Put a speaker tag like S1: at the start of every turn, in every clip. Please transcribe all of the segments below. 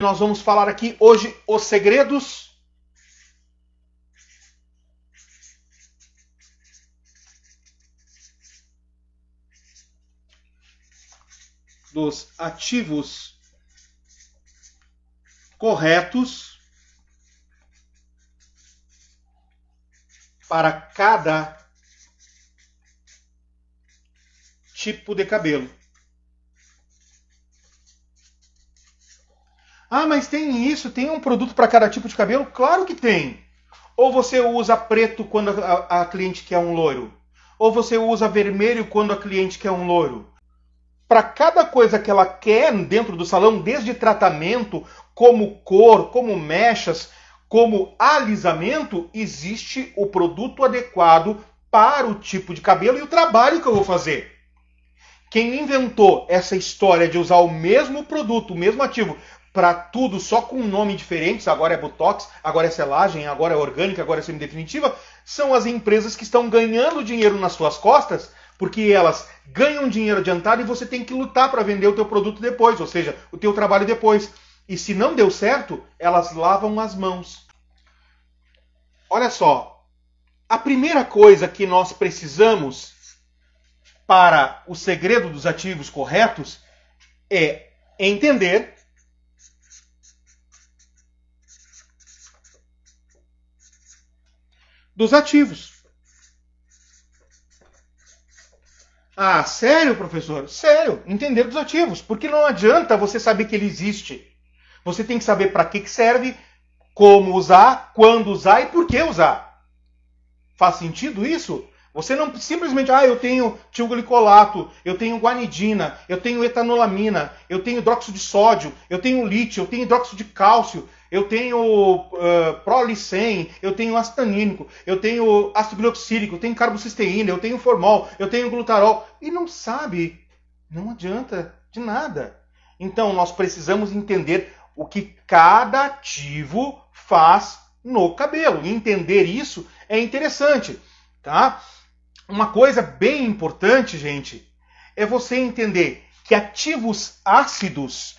S1: Nós vamos falar aqui hoje os segredos dos ativos corretos para cada tipo de cabelo. Ah, mas tem isso, tem um produto para cada tipo de cabelo? Claro que tem. Ou você usa preto quando a cliente quer um loiro? Ou você usa vermelho quando a cliente quer um loiro? Para cada coisa que ela quer dentro do salão, desde tratamento, como cor, como mechas, como alisamento, existe o produto adequado para o tipo de cabelo e o trabalho que eu vou fazer. Quem inventou essa história de usar o mesmo produto, o mesmo ativo, para tudo só com um nome diferente, agora é Botox, agora é selagem, agora é orgânica, agora é semidefinitiva, são as empresas que estão ganhando dinheiro nas suas costas, porque elas ganham dinheiro adiantado e você tem que lutar para vender o teu produto depois, ou seja, o teu trabalho depois. E se não deu certo, elas lavam as mãos. Olha só, a primeira coisa que nós precisamos para o segredo dos ativos corretos é entender dos ativos. Ah, sério, professor? Sério, entender dos ativos. Porque não adianta você saber que ele existe. Você tem que saber para que serve, como usar, quando usar e por que usar. Faz sentido isso? Você não simplesmente, eu tenho tilglicolato, eu tenho guanidina, eu tenho etanolamina, eu tenho hidróxido de sódio, eu tenho lítio, eu tenho hidróxido de cálcio, eu tenho prolicem, eu tenho ácido tanínico, eu tenho ácido glioxílico, eu tenho carbocisteína, eu tenho formol, eu tenho glutarol. E não sabe, não adianta de nada. Então nós precisamos entender o que cada ativo faz no cabelo. E entender isso é interessante, tá? Uma coisa bem importante, gente, é você entender que ativos ácidos,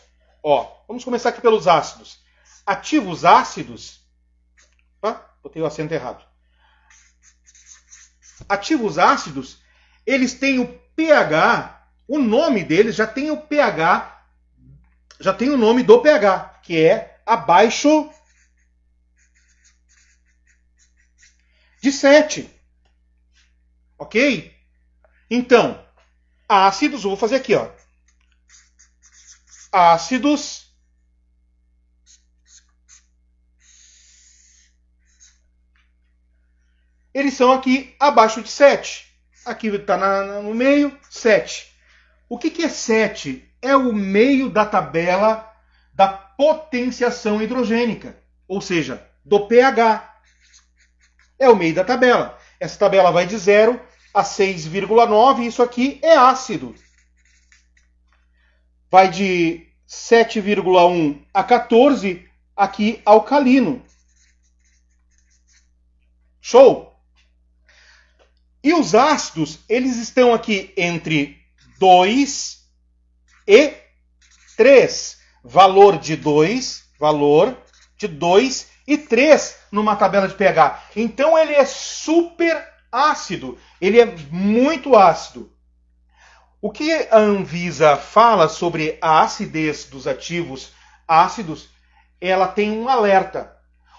S1: vamos começar aqui pelos ácidos. Ativos ácidos, botei o acento errado. Ativos ácidos, eles têm o pH, o nome deles já tem o pH, já tem o nome do pH, que é abaixo de 7. Ok? Então, ácidos, eu vou fazer aqui, ácidos eles são aqui abaixo de 7. Aqui está no meio, 7. O que é 7? É o meio da tabela da potenciação hidrogênica, ou seja, do pH. É o meio da tabela. Essa tabela vai de 0 a 6,9, isso aqui é ácido. Vai de 7,1 a 14, aqui alcalino. Show? E os ácidos, eles estão aqui entre 2 e 3. Valor de 2 e 3 numa tabela de pH. Então ele é super ácido, ele é muito ácido. O que a Anvisa fala sobre a acidez dos ativos ácidos, ela tem um alerta.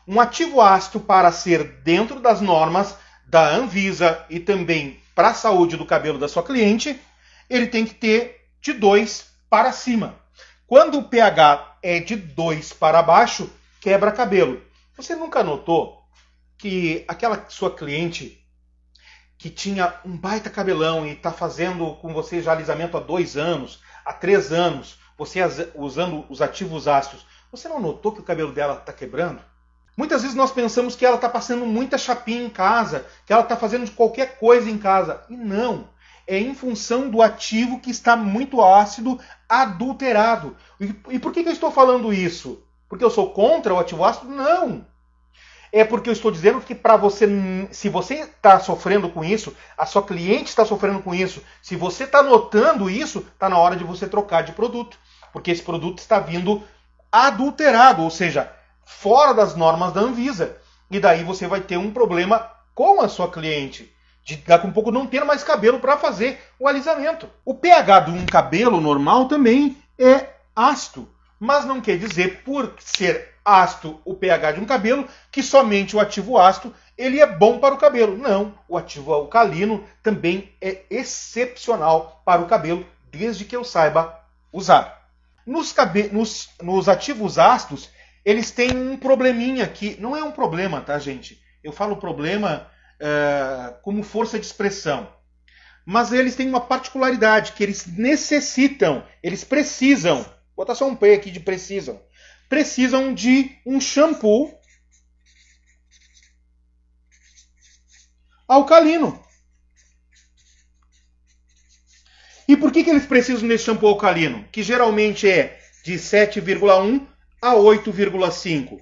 S1: Um ativo ácido, para ser dentro das normas da Anvisa e também para a saúde do cabelo da sua cliente, ele tem que ter de 2 para cima. Quando o pH é de 2 para baixo, quebra cabelo. Você nunca notou que aquela sua cliente que tinha um baita cabelão e está fazendo com você já alisamento há 2 anos, há 3 anos, você usando os ativos ácidos, você não notou que o cabelo dela está quebrando? Muitas vezes nós pensamos que ela está passando muita chapinha em casa, que ela está fazendo qualquer coisa em casa. E não. É em função do ativo que está muito ácido, adulterado. E por que eu estou falando isso? Porque eu sou contra o ativo ácido? Não. É porque eu estou dizendo que para você, se você está sofrendo com isso, a sua cliente está sofrendo com isso, se você está notando isso, está na hora de você trocar de produto. Porque esse produto está vindo adulterado, ou seja, fora das normas da Anvisa. E daí você vai ter um problema com a sua cliente, de daqui a pouco não ter mais cabelo para fazer o alisamento. O pH de um cabelo normal também é ácido, mas não quer dizer, por ser ácido o pH de um cabelo, que somente o ativo ácido ele é bom para o cabelo. Não, o ativo alcalino também é excepcional para o cabelo, desde que eu saiba usar. Nos ativos ácidos, eles têm um probleminha que não é um problema, tá, gente? Eu falo problema como força de expressão. Mas eles têm uma particularidade, que eles necessitam, eles precisam, vou botar só um P aqui de precisam de um shampoo alcalino. E por que eles precisam desse shampoo alcalino? Que geralmente é de 7,1 a 8,5.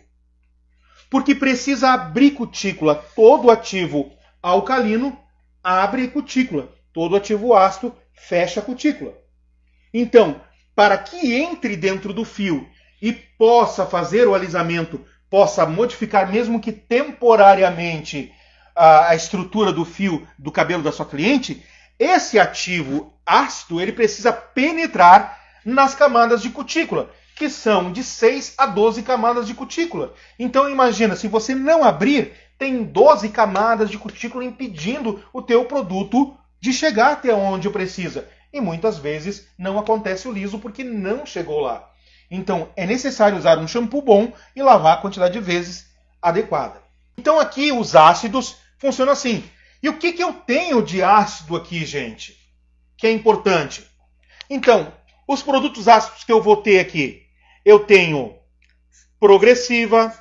S1: Porque precisa abrir cutícula. Todo ativo alcalino abre cutícula. Todo ativo ácido fecha a cutícula. Então, para que entre dentro do fio e possa fazer o alisamento, possa modificar, mesmo que temporariamente, a estrutura do fio do cabelo da sua cliente, esse ativo ácido ele precisa penetrar nas camadas de cutícula, que são de 6 a 12 camadas de cutícula. Então imagina, se você não abrir, tem 12 camadas de cutícula impedindo o teu produto de chegar até onde precisa. E muitas vezes não acontece o liso porque não chegou lá. Então é necessário usar um shampoo bom e lavar a quantidade de vezes adequada. Então aqui os ácidos funcionam assim. E o que eu tenho de ácido aqui, gente? Que é importante. Então, os produtos ácidos que eu vou ter aqui, eu tenho Progressiva,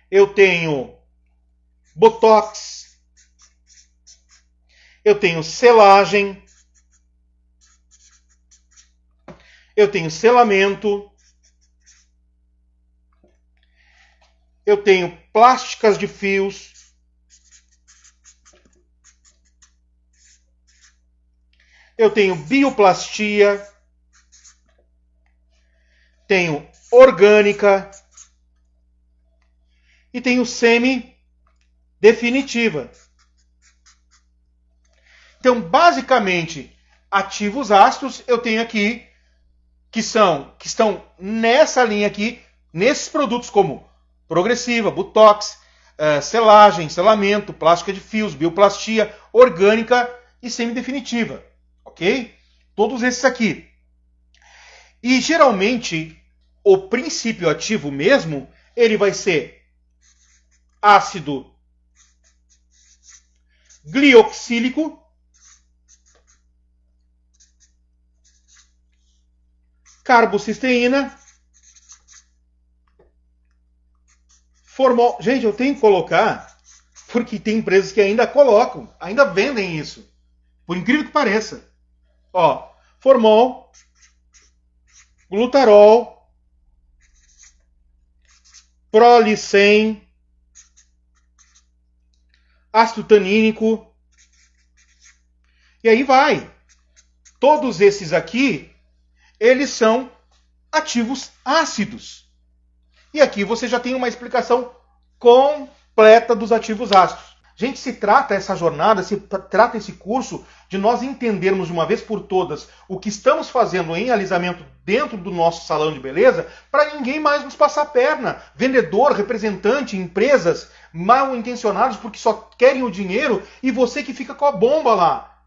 S1: eu tenho Botox, eu tenho selagem, eu tenho selamento, eu tenho plásticas de fios, eu tenho bioplastia, tenho orgânica e tenho semi-definitiva. Então, basicamente, ativos ácidos eu tenho aqui que estão nessa linha aqui, nesses produtos como Progressiva, Botox, selagem, selamento, plástica de fios, bioplastia, orgânica e semi-definitiva. Ok? Todos esses aqui. E geralmente o princípio ativo mesmo, ele vai ser ácido glioxílico, carbocisteína, formol. Gente, eu tenho que colocar, porque tem empresas que ainda colocam, ainda vendem isso. Por incrível que pareça. Ó, formol, glutarol, prolicem, ácido tanínico. E aí vai. Todos esses aqui, eles são ativos ácidos. E aqui você já tem uma explicação completa dos ativos ácidos. Gente, se trata essa jornada, se trata esse curso de nós entendermos de uma vez por todas o que estamos fazendo em alisamento dentro do nosso salão de beleza, para ninguém mais nos passar a perna. Vendedor, representante, empresas mal intencionados porque só querem o dinheiro e você que fica com a bomba lá.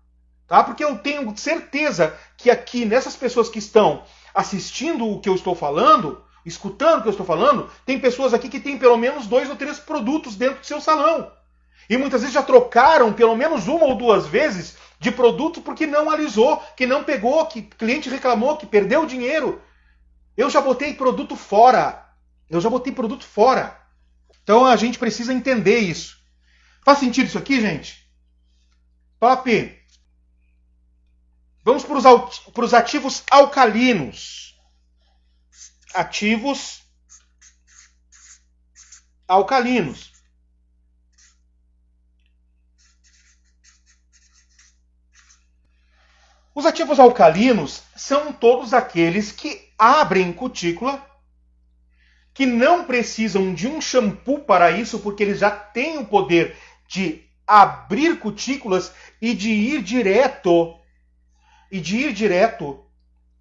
S1: Tá? Porque eu tenho certeza que aqui, nessas pessoas que estão assistindo o que eu estou falando, escutando o que eu estou falando, tem pessoas aqui que têm pelo menos 2 ou 3 produtos dentro do seu salão. E muitas vezes já trocaram pelo menos 1 ou 2 vezes de produto porque não alisou, que não pegou, que o cliente reclamou, que perdeu dinheiro. Eu já botei produto fora. Então a gente precisa entender isso. Faz sentido isso aqui, gente? Top. Vamos para os ativos alcalinos. Ativos alcalinos. Os ativos alcalinos são todos aqueles que abrem cutícula, que não precisam de um shampoo para isso, porque eles já têm o poder de abrir cutículas e de ir direto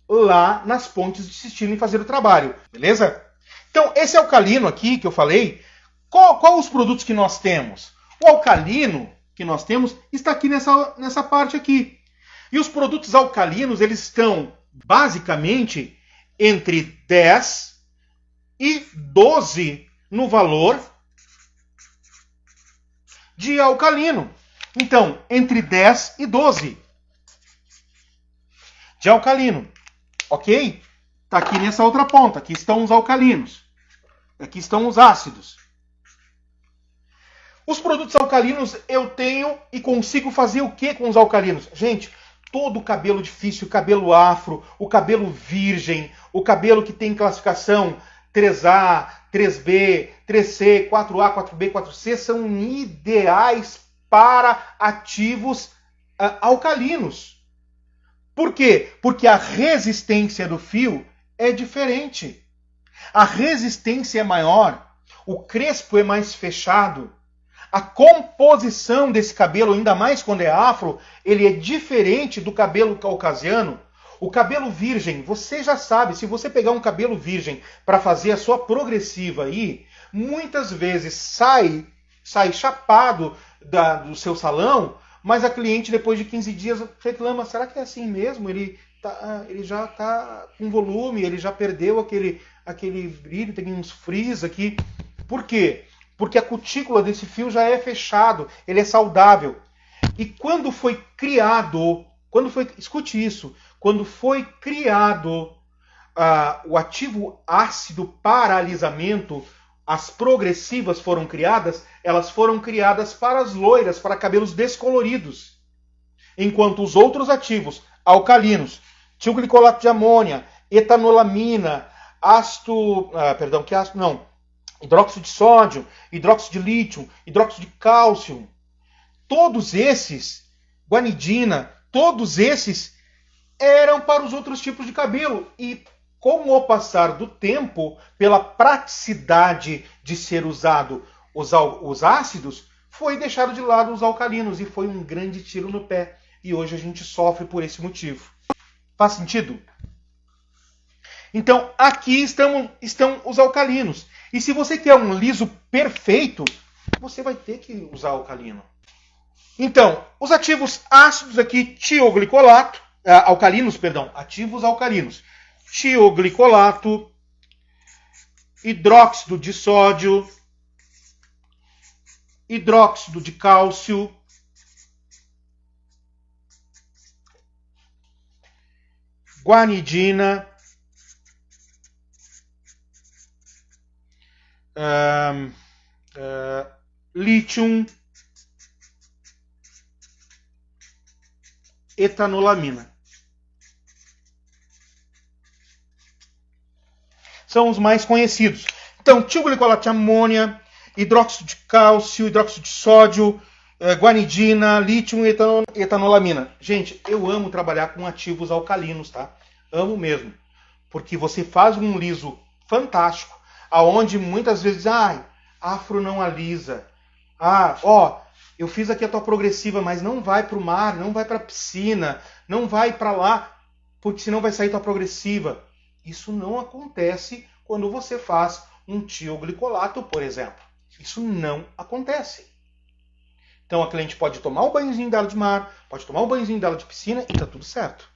S1: lá nas pontes de cistina e fazer o trabalho, beleza? Então, esse alcalino aqui que eu falei, qual os produtos que nós temos? O alcalino que nós temos está aqui nessa parte aqui. E os produtos alcalinos, eles estão basicamente entre 10 e 12 no valor de alcalino. Então, entre 10 e 12 de alcalino. Ok? Está aqui nessa outra ponta. Aqui estão os alcalinos. Aqui estão os ácidos. Os produtos alcalinos eu tenho e consigo fazer o que com os alcalinos? Gente, todo o cabelo difícil, o cabelo afro, o cabelo virgem, o cabelo que tem classificação 3A, 3B, 3C, 4A, 4B, 4C são ideais para ativos alcalinos. Por quê? Porque a resistência do fio é diferente. A resistência é maior, o crespo é mais fechado, a composição desse cabelo, ainda mais quando é afro, ele é diferente do cabelo caucasiano. O cabelo virgem, você já sabe, se você pegar um cabelo virgem para fazer a sua progressiva aí, muitas vezes sai chapado do seu salão, mas a cliente depois de 15 dias reclama, será que é assim mesmo? Ele já está com volume, ele já perdeu aquele brilho, tem uns frizz aqui. Por quê? Porque a cutícula desse fio já é fechado, ele é saudável. E quando foi criado, escute isso, quando foi criado o ativo ácido para alisamento, as progressivas foram criadas, elas foram criadas para as loiras, para cabelos descoloridos. Enquanto os outros ativos alcalinos, tilglicolato de amônia, etanolamina, hidróxido de sódio, hidróxido de lítio, hidróxido de cálcio, todos esses, guanidina, todos esses eram para os outros tipos de cabelo. E com o passar do tempo, pela praticidade de ser usado os ácidos, foi deixado de lado os alcalinos e foi um grande tiro no pé. E hoje a gente sofre por esse motivo. Faz sentido? Então, aqui estão os alcalinos. E se você quer um liso perfeito, você vai ter que usar alcalino. Então, os ativos ácidos aqui, tioglicolato, ativos alcalinos. Tioglicolato, hidróxido de sódio, hidróxido de cálcio, guanidina, lítio, etanolamina. São os mais conhecidos. Então, tilglicolato de amônia, hidróxido de cálcio, hidróxido de sódio, guanidina, lítio e etanolamina. Gente, eu amo trabalhar com ativos alcalinos, tá? Amo mesmo. Porque você faz um liso fantástico, aonde muitas vezes, afro não alisa. Eu fiz aqui a tua progressiva, mas não vai para o mar, não vai para a piscina, não vai para lá, porque senão vai sair tua progressiva. Isso não acontece quando você faz um tioglicolato, por exemplo. Isso não acontece. Então a cliente pode tomar o banhozinho dela de mar, pode tomar o banhozinho dela de piscina e tá tudo certo.